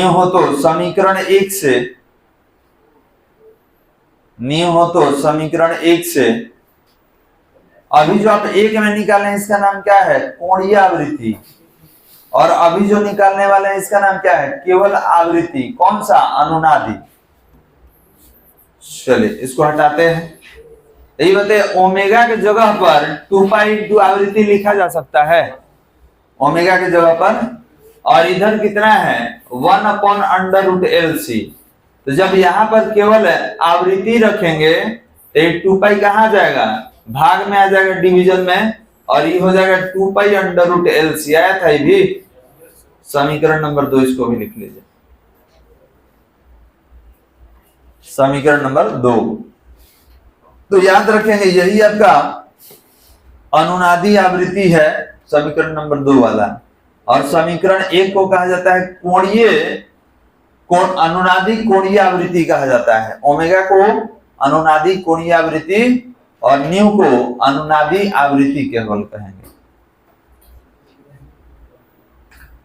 हो तो समीकरण 1 से, अभी जो आप एक में निकाले हैं इसका नाम क्या है, कोणीय आवृत्ति, और अभी जो निकालने वाले हैं इसका नाम क्या है, केवल आवृत्ति। कौन सा, अनुनादी। चलिए इसको हटाते हैं। यही बताइए, ओमेगा के जगह पर 2π आवृत्ति लिखा जा सकता है, ओमेगा के जगह पर, और इधर कितना है 1/√LC। तो जब यहां पर केवल आवृत्ति रखेंगे तो 2π कहां जाएगा, भाग में आ जाएगा, डिवीजन में, और ये हो जाएगा 2π√LC। आया था ये भी। समीकरण नंबर 2 इसको भी लिख लीजिए, समीकरण नंबर 2। तो याद रखेंगे यही आपका अनुनादी आवृत्ति है, समीकरण नंबर 2 वाला। और समीकरण 1 को कहा जाता है अनुनादी कोणीय आवृत्ति कहा जाता है। ओमेगा को अनुनादी कोणीय आवृत्ति और न्यू को अनुनादी आवृत्ति केवल कहेंगे।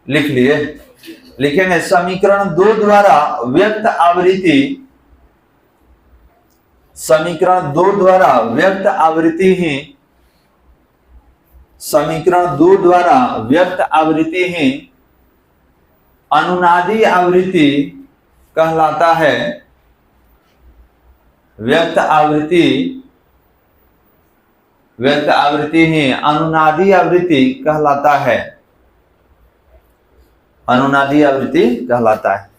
लिख लिए, लिखेंगे समीकरण 2 द्वारा व्यक्त आवृत्ति, समीकरण 2 द्वारा व्यक्त आवृत्ति ही, समीकरण 2 द्वारा व्यक्त आवृत्ति ही अनुनादी आवृत्ति कहलाता है। व्यक्त आवृत्ति ही अनुनादी आवृत्ति कहलाता है, अनुनादी आवृत्ति कहलाता है।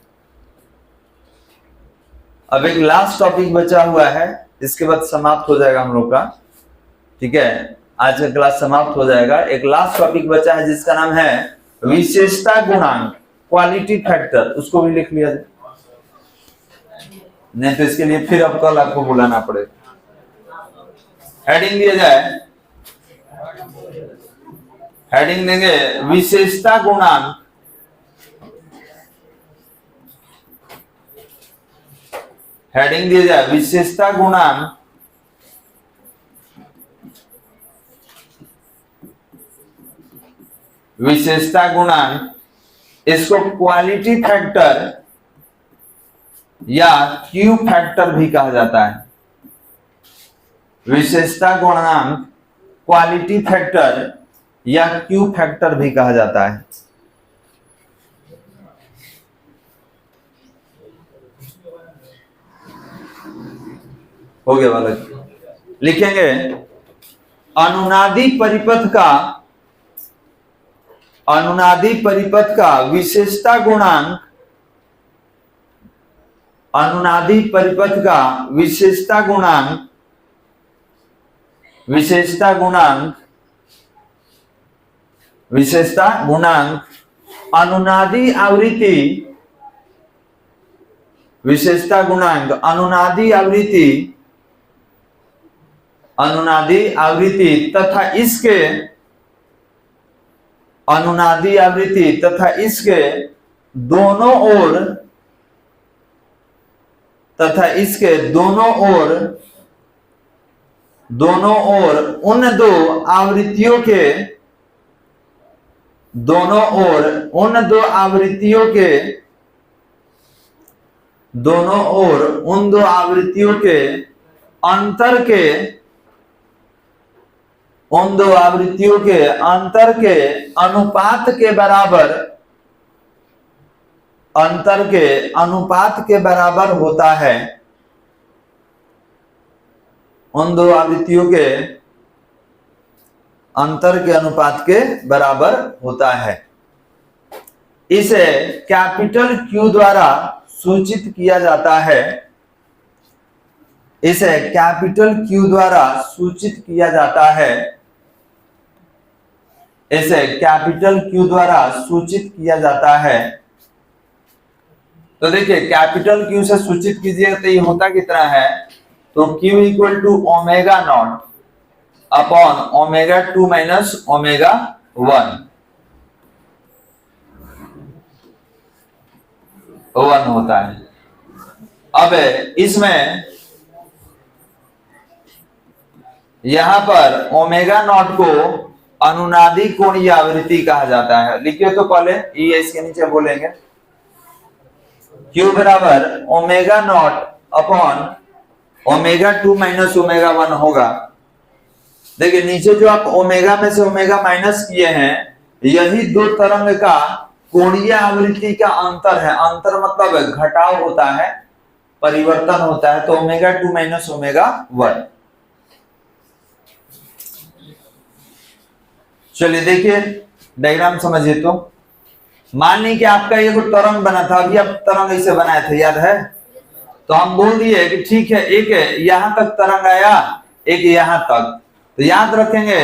अब एक लास्ट टॉपिक बचा हुआ है, इसके बाद समाप्त हो जाएगा हम लोग का, ठीक है, आज का क्लास समाप्त हो जाएगा। एक लास्ट टॉपिक बचा है जिसका नाम है विशेषता गुणांक, क्वालिटी फैक्टर। उसको भी लिख लिया जाए, नहीं तो इसके लिए फिर अब कल आपको बुलाना पड़ेगा। हेडिंग दिया जाए, हेडिंग देंगे विशेषता गुणांक, हेडिंग दिया जाए विशेषता गुणांक, विशेषता गुणांक, इसको क्वालिटी फैक्टर या क्यू फैक्टर भी कहा जाता है। विशेषता गुणांक, क्वालिटी फैक्टर या क्यू फैक्टर भी कहा जाता है। हो गया बालक। लिखेंगे अनुनादी परिपथ का विशेषता गुणांक, अनुनादी परिपथ का विशेषता गुणांक, विशेषता गुणांक अनुनादी आवृत्ति, विशेषता गुणांक अनुनादी आवृत्ति तथा इसके, अनुनादी आवृत्ति तथा इसके दोनों ओर, तथा इसके दोनों ओर उन दो आवृत्तियों के, दोनों ओर उन दो आवृत्तियों के, दोनों ओर उन दो आवृत्तियों के अंतर के, उन दो आवृत्तियों के अंतर के अनुपात के बराबर, अंतर के अनुपात के बराबर होता है, उन दो आवृत्तियों के अंतर के अनुपात के बराबर होता है। इसे कैपिटल Q द्वारा सूचित किया जाता है, इसे कैपिटल Q द्वारा सूचित किया जाता है, इसे कैपिटल Q द्वारा सूचित किया जाता है। तो देखिए कैपिटल Q से सूचित कीजिएगा तो ये होता कितना है, तो Q equal to omega naught, upon omega 2 minus omega 1 होता है। अब इसमें यहां पर ओमेगा नॉट को अनुनादी कोणीय आवृत्ति कहा जाता है। लिखिए तो पहले ये इसके नीचे बोलेंगे Q बराबर omega naught upon omega 2 minus omega 1 होगा। देखिए नीचे जो आप ओमेगा में से ओमेगा माइनस किए हैं, यही दो तरंग का कोणीय आवृत्ति का अंतर है। अंतर मतलब घटाव होता है, परिवर्तन होता है। तो ओमेगा 2 माइनस ओमेगा 1। चलिए देखिए डायग्राम समझिए। तो मान ली कि आपका ये कोई तरंग बना था, अभी आप तरंग ऐसे बनाए थे, याद है? तो हम बोल दिए कि ठीक है, एक यहां तक तरंग आया, एक यहां तक। तो याद रखेंगे,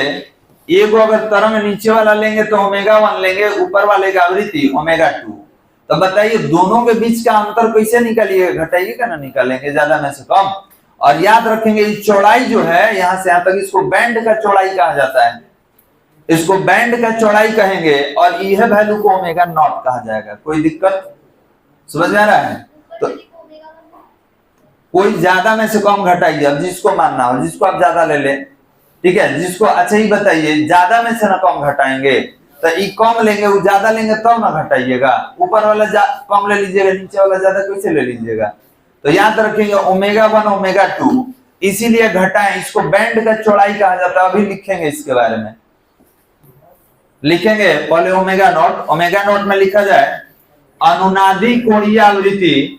एक को अगर तरंग नीचे वाला लेंगे तो ओमेगा 1 लेंगे, ऊपर वाले का आवृत्ति ओमेगा 2। तो बताइए दोनों के बीच का अंतर कैसे निकालिएगा? घटाइएगा ना, निकालेंगे ज्यादा में से कम। और याद रखेंगे इस चौड़ाई जो है यहां से यहां तक, इसको बैंड का चौड़ाई कहा जाता है। इसको बैंड का चौड़ाई कहेंगे और यह वैल्यू को ओमेगा नॉट कहा जाएगा। कोई दिक्कत समझ में आ रहा है? तो कोई ज्यादा में से कम घटाइए, अब जिसको मानना हो, जिसको आप ज्यादा ले लें, ठीक है? जिसको अच्छा ही बताइए, ज्यादा में से ना कम घटाएंगे। तो ये कम लेंगे, वो ज्यादा लेंगे तब ना घटाइएगा। ऊपर वाला कम ले लीजिएगा, नीचे वाला ज्यादा कैसे ले लीजिएगा? तो याद रखेंगे ओमेगा 1 ओमेगा 2 इसीलिए घटाएं, इसको बैंड का चौड़ाई कहा जाता है। अभी लिखेंगे इसके बारे में, लिखेंगे पहले ओमेगा नॉट। ओमेगा नॉट में लिखा जाए अनुनादी कोणीय आवृत्ति,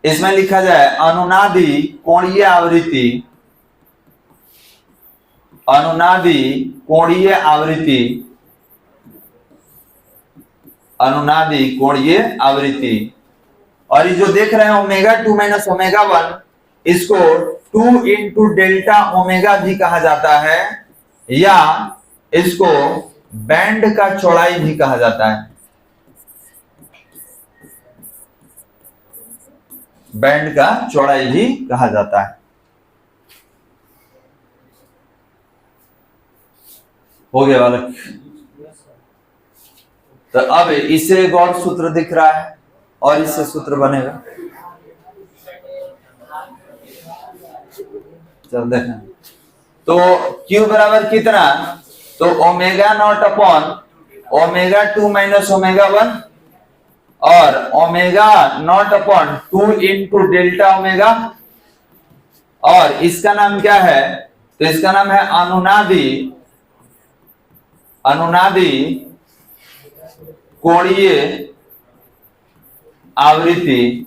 इसमें लिखा जाए अनुनादी कोणीय आवृत्ति, अनुनादी कोणीय आवृत्ति, अनुनादी कोणीय आवृत्ति। और ये जो देख रहे हैं ओमेगा 2 माइनस ओमेगा 1, इसको 2 इंटू डेल्टा ओमेगा भी कहा जाता है, या इसको बैंड का चौड़ाई भी कहा जाता है। बैंड का चौड़ाई भी कहा जाता है। हो गया बालक? तो अब इसे एक और सूत्र दिख रहा है और इससे सूत्र बनेगा। चल देखें तो Q बराबर कितना? तो omega naught upon omega 2 minus omega 1 और omega naught upon 2 into delta omega. और इसका नाम क्या है? तो इसका नाम है अनुनादी, अनुनादी कोणीय आवृत्ति,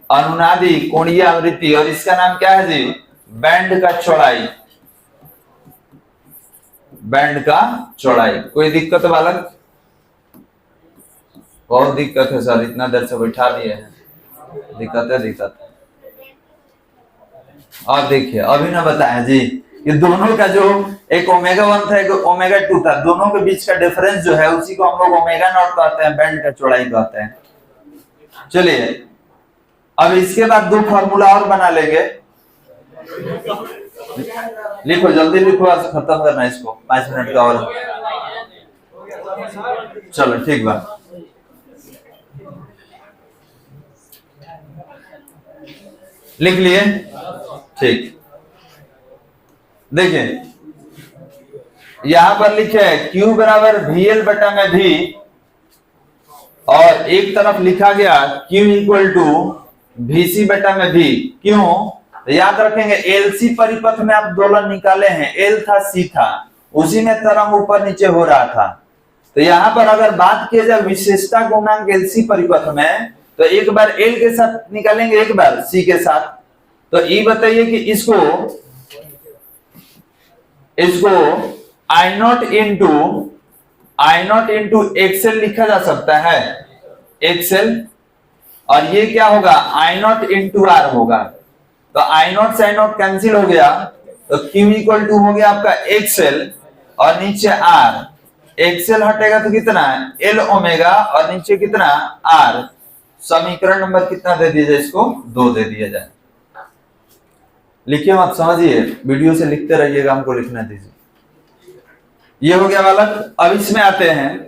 अनुनादी कोणीय आवृत्ति। और इसका नाम क्या है जी? बैंड का चौड़ाई, बैंड का चौड़ाई। कोई दिक्कत बालक? बहुत दिक्कत है सर, इतना देर से बैठा दिए हैं, दिक्कत है, दिक्कत है। और देखिए अभी ना बताया जी, ये दोनों का जो एक ओमेगा 1 था, एक ओमेगा 2 था, दोनों के बीच का डिफरेंस जो है उसी को हम लोग ओमेगा नॉट कहते हैं, बैंड का चौड़ाई कहते हैं। चलिए अब इसके बाद दो फार्मूला और बना लेंगे। लिखो जल्दी लिखो, आज खत्म करना है इसको, 5 मिनट का और। चलो ठीक बात। लिख लिए? ठीक। देखिए यहां पर लिखे है Q बराबर VL बटा में V, और एक तरफ लिखा गया Q इक्वल टू VC बटा में V। क्यों? तो याद रखेंगे LC परिपथ में आप दोलन निकाले हैं, L था C था, उसी में तरंग ऊपर नीचे हो रहा था। तो यहां पर अगर बात किया जाए विशेषता गुणांक LC परिपथ में, तो एक बार L के साथ निकालेंगे, एक बार C के साथ। तो ये बताइए कि इसको I नॉट इंटू एक्सएल लिखा जा सकता है, एक्सएल। और ये क्या होगा? I नॉट इंटू आर होगा। तो I नॉट से I नॉट कैंसिल हो गया, तो Q इक्वल टू हो गया आपका एक्सएल और नीचे आर। एक्सएल हटेगा तो कितना? L ओमेगा और नीचे कितना? आर। समीकरण नंबर कितना दे दिया जाए इसको? 2 दे दिया जाए। लिखिए मत, समझिए, वीडियो से लिखते रहिएगा, हमको लिखना दीजिए। ये हो गया बालक। अब इसमें आते हैं,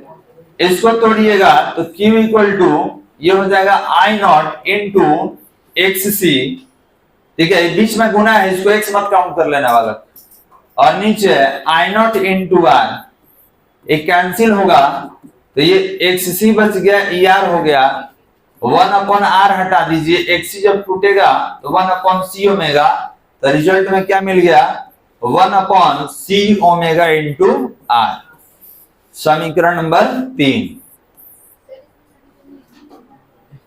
इसको तोड़िएगा तो Q इक्वल टू ये हो जाएगा I नॉट इंटू XC, ठीक है, बीच में गुना है, इसको x मत काउंट कर लेना बालक, और नीचे I नॉट इंटू R, एक कैंसिल होगा तो ये XC बच गया, ER हो गया, 1/R हटा दीजिए, XC जब टूटेगा तो 1/C ओमेगा, तो रिजल्ट में क्या मिल गया, 1/C ओमेगा इंटू R। समीकरण नंबर 3।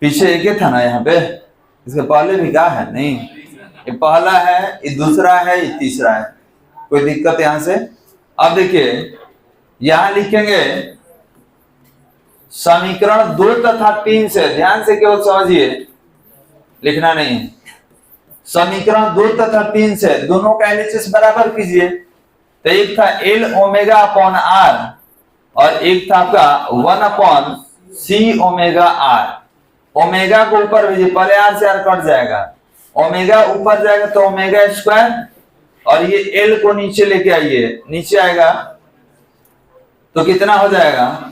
पीछे एक ही था ना यहाँ पे, इसके पहले भी क्या है, नहीं, ये पहला है, ये दूसरा है, ये तीसरा है, कोई दिक्कत यहां से। अब देखिए यहां लिखेंगे समीकरण 2 तथा 3 से, ध्यान से केवल समझिए, लिखना नहीं है। समीकरण 2 तथा 3 से दोनों का एलएचएस बराबर कीजिए, तो एक था L ओमेगा अपॉन R और एक था आपका 1/C ओमेगा R। ओमेगा को ऊपर भेजिए, पहले R से R कट जाएगा, ओमेगा ऊपर जाएगा तो ओमेगा स्क्वायर, और ये L को नीचे लेके आइए, नीचे आएगा तो कितना हो जाएगा,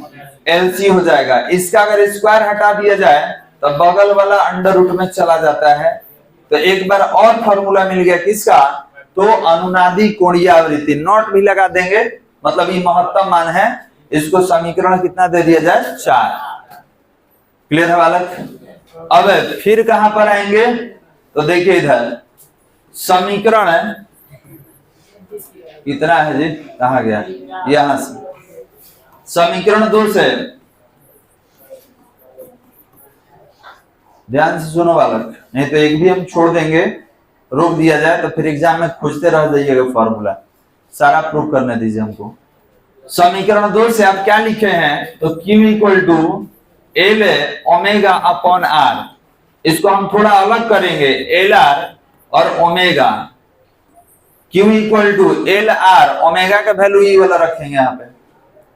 LC हो जाएगा। इसका अगर स्क्वायर हटा दिया जाए तो बगल वाला अंडर रूट में चला जाता है, तो एक बार और फॉर्मूला मिल गया किसका, तो अनुनादी कोणीय आवृत्ति, नॉट भी लगा देंगे, मतलब ये महत्तम मान है, इसको समीकरण कितना दे दिया जाए, 4। क्लियर है बालक। अब फिर कहां पर आएंगे, तो देखिए इधर समीकरण कितना है जी, कहां गया, यहां से समीकरण 2 से, ध्यान से सुनो बालक, नहीं तो एक भी हम छोड़ देंगे, रोक दिया जाए तो फिर एग्जाम में खोजते रह जाइएगा फॉर्मूला, सारा प्रूफ करने दीजिए हमको। समीकरण 2 से आप क्या लिखे हैं, तो Q equal to L omega upon R, इसको हम थोड़ा अलग करेंगे, LR और omega, Q equal to LR, omega का वैल्यू ये वाला रखेंगे, यहाँ पे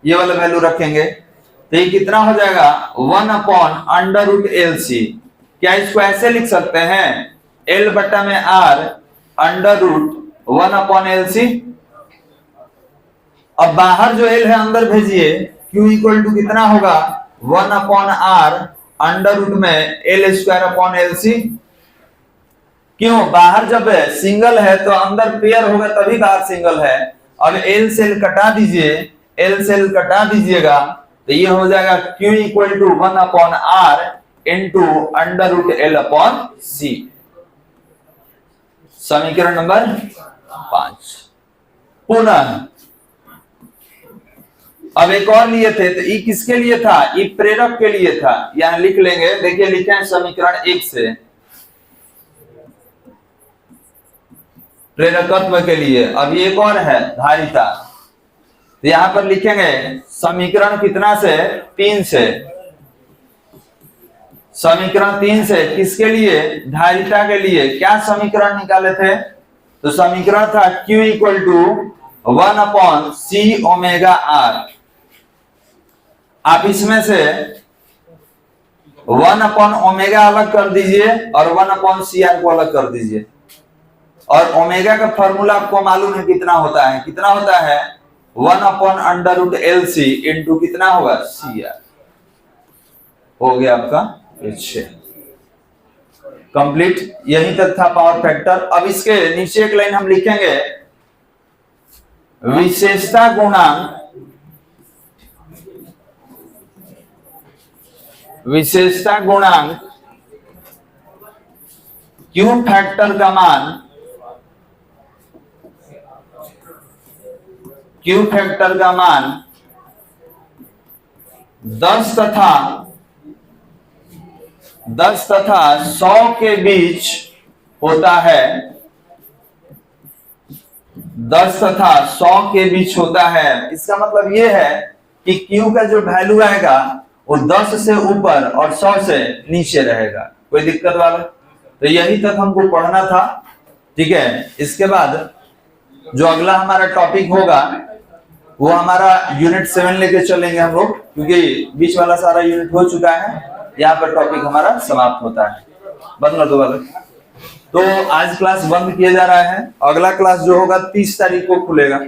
ये वाला वैल्यू रखेंगे, तो ये कितना हो जाएगा, 1/√LC। क्या इसको ऐसे लिख सकते हैं, L बटा में R √1/LC। अब बाहर जो L है अंदर भेजिए, Q इक्वल टू कितना होगा, 1/R अंडर रूट में L²/LC। क्यों, बाहर जब सिंगल है तो अंदर पेयर होगा तभी बाहर सिंगल है। अब L से L कटा दीजिए, L से L कटा दीजिएगा तो ये हो जाएगा Q equal to 1/R into √L/C। समीकरण नंबर 5। पुनः अब एक और लिए थे, तो ये किसके लिए था, ये प्रेरक के लिए था, यहां लिख लेंगे, देखिए लिखे हैं समीकरण 1 से, प्रेरकत्व के लिए। अब ये एक और है धारिता, तो यहां पर लिखेंगे समीकरण कितना से, 3 से, समीकरण 3 से किसके लिए, धारिता के लिए। क्या समीकरण निकाले थे, तो समीकरण था Q equal to 1/C omega R। आप इसमें से 1/ओमेगा अलग कर दीजिए और 1/CR को अलग कर दीजिए, और ओमेगा का फॉर्मूला आपको मालूम है कितना होता है, कितना होता है 1/√LC इंटू कितना होगा, CR। हो गया आपका 6 कंप्लीट। यहीं तक था पावर फैक्टर। अब इसके नीचे एक लाइन हम लिखेंगे, विशेषता गुणांक, विशेषता गुणांक Q फैक्टर का मान, Q फैक्टर का मान 10 तथा 100 के बीच होता है, 10 तथा 100 के बीच होता है। इसका मतलब यह है कि Q का जो वैल्यू आएगा वो 10 से ऊपर और 100 से नीचे रहेगा। कोई दिक्कत वाला, तो यही तक हमको पढ़ना था, ठीक है। इसके बाद जो अगला हमारा टॉपिक होगा वो हमारा यूनिट 7 लेके चलेंगे हम लोग, क्योंकि बीच वाला सारा यूनिट हो चुका है, यहाँ पर टॉपिक हमारा समाप्त होता है। बदला दो वाला। तो आज क्लास बंद किया जा रहा है, अगला क्लास जो होगा 30 तारीख को खुलेगा।